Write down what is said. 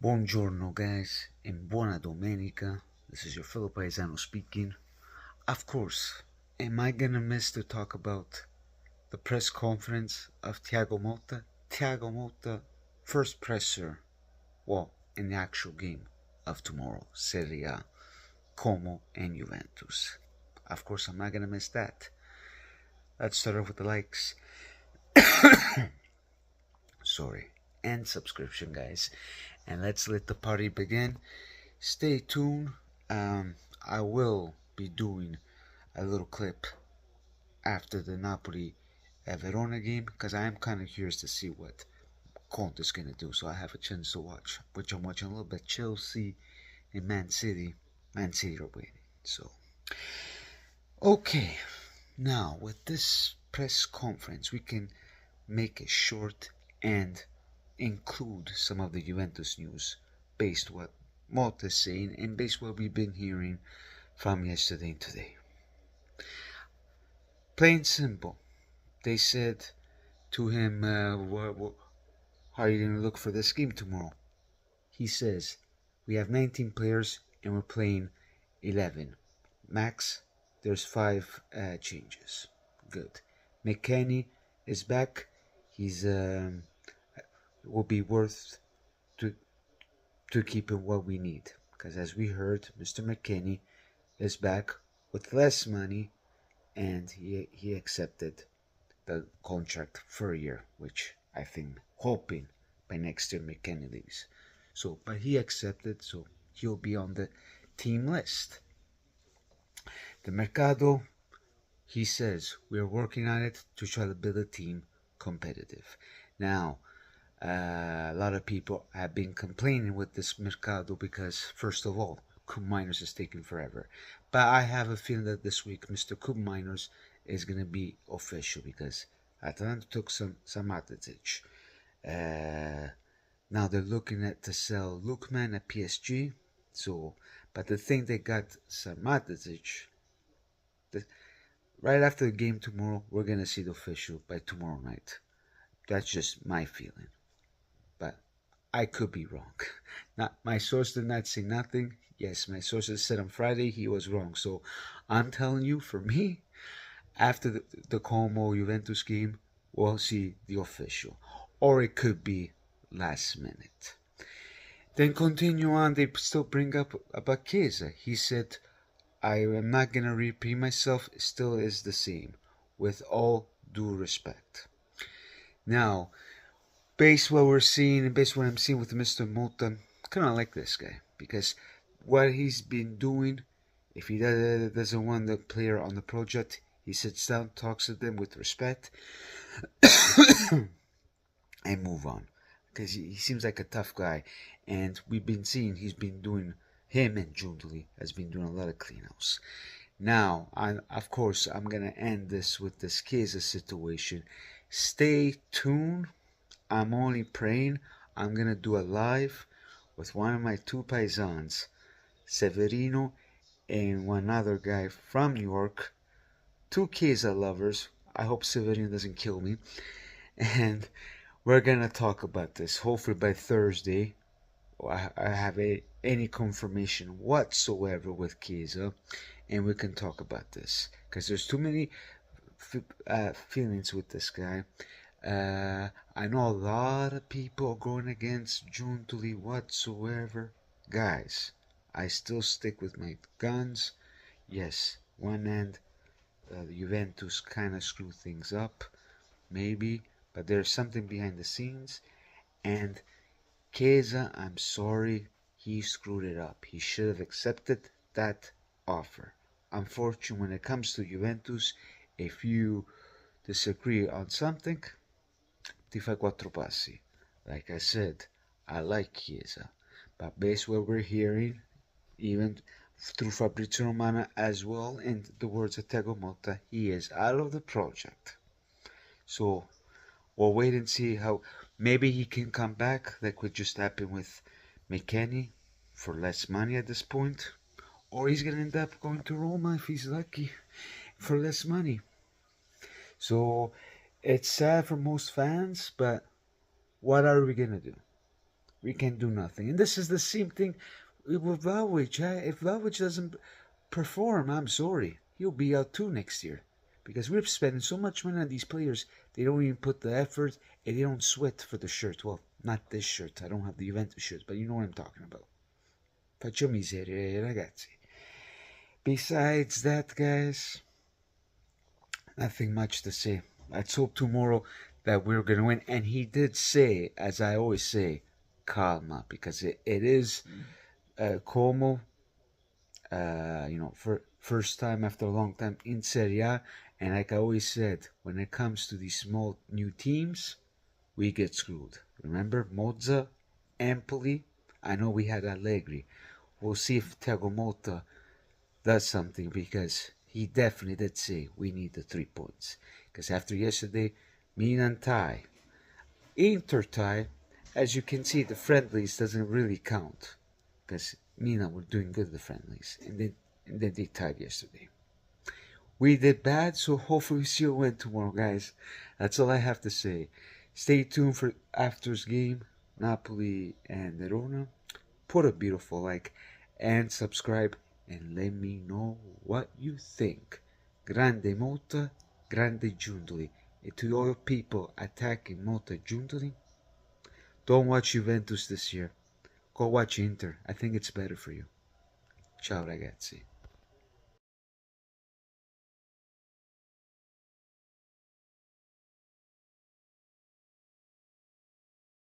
Buongiorno guys, and buona domenica. This is your fellow paisano speaking. Of course, am I gonna miss to talk about the press conference of Thiago Motta? Thiago Motta, first presser, well, in the actual game of tomorrow, Serie A, Como and Juventus. Of course, I'm not gonna miss that. Let's start off with the likes. Sorry, and subscription, guys. And let's let the party begin. Stay tuned. I will be doing a little clip after the Napoli Verona game because I am kind of curious to see what Conte is going to do. So I have a chance to watch, which I'm watching a little bit Chelsea and Man City. Man City are waiting. So, okay. Now, with this press conference, we can make it short and include some of the Juventus news based what Motta is saying and based what we've been hearing from yesterday and today. Plain simple. They said to him, how are you going to look for this game tomorrow? He says, we have 19 players and we're playing 11. Max, there's 5 changes. Good. McKennie is back. He's will be worth to keep him what we need. Because as we heard, Mr. McKennie is back with less money and he accepted the contract for a year, which I think hoping by next year McKennie leaves. So, but he accepted, so he'll be on the team list. The Mercado, he says, we're working on it to try to build a team competitive. Now, a lot of people have been complaining with this Mercado because, first of all, Koopmeiners is taking forever. But I have a feeling that this week Mr. Koopmeiners is going to be official because Atalanta took some Matic. Now they're looking at to sell Lookman at PSG. So, but the thing they got some Matic. Right after the game tomorrow, we're going to see the official by tomorrow night. That's just my feeling. But I could be wrong. Not my source did not say nothing. Yes, my sources said on Friday he was wrong. So I'm telling you, for me, after the Como Juventus game, we'll see the official. Or it could be last minute. Then continue on, they still bring up about Chiesa. He said, I am not going to repeat myself, it still is the same, with all due respect. Now, based what we're seeing and based what I'm seeing with Mr. Motta, I kind of like this guy because what he's been doing, if he doesn't want the player on the project, he sits down, talks to them with respect, and move on. Because he seems like a tough guy, and we've been seeing he's been doing, him and Giuntoli has been doing a lot of cleanouts. Now, of course, I'm going to end this with this Chiesa situation. Stay tuned. I'm only praying. I'm going to do a live with one of my 2 paisans, Severino and one other guy from New York, 2 Chiesa lovers. I hope Severino doesn't kill me. And we're going to talk about this. Hopefully by Thursday, I have any confirmation whatsoever with Chiesa, and we can talk about this. Because there's too many feelings with this guy. I know a lot of people are going against Giuntoli whatsoever. Guys, I still stick with my guns. Yes, one end, Juventus kind of screw things up, maybe, but there's something behind the scenes. And Chiesa, I'm sorry, he screwed it up. He should have accepted that offer. Unfortunately, when it comes to Juventus, if you disagree on something, ti fai 4 passi. Like I said, I like Chiesa, but based what we're hearing, even through Fabrizio Romano as well, in the words of Thiago Motta, he is out of the project. So we'll wait and see how maybe he can come back, like what just happened with McKennie, for less money at this point. Or he's going to end up going to Roma if he's lucky, for less money. So it's sad for most fans, but what are we going to do? We can do nothing. And this is the same thing with Vlahovic. If Vlahovic doesn't perform, I'm sorry. He'll be out too next year. Because we're spending so much money on these players, they don't even put the effort and they don't sweat for the shirt. Well, not this shirt. I don't have the Juventus shirt, but you know what I'm talking about. Faccio miseria, ragazzi. Besides that, guys, nothing much to say. Let's hope tomorrow that we're going to win. And he did say, as I always say, calma, because it is Como, for first time after a long time in Serie A. And like I always said, when it comes to these small new teams, we get screwed. Remember, Mozza, Empoli, I know we had Allegri. We'll see if Thiago Motta does something, because he definitely did say we need the 3 points. Because after yesterday, Milan tie, Inter tie, as you can see, the friendlies doesn't really count. Because Milan were doing good the friendlies. And then they tied yesterday. We did bad, so hopefully we see a win tomorrow, guys. That's all I have to say. Stay tuned for after's game, Napoli and Verona. Put a beautiful like and subscribe and let me know what you think. Grande Motta, grande Giuntoli. And to all people attacking Motta Giuntoli, don't watch Juventus this year. Go watch Inter. I think it's better for you. Ciao ragazzi.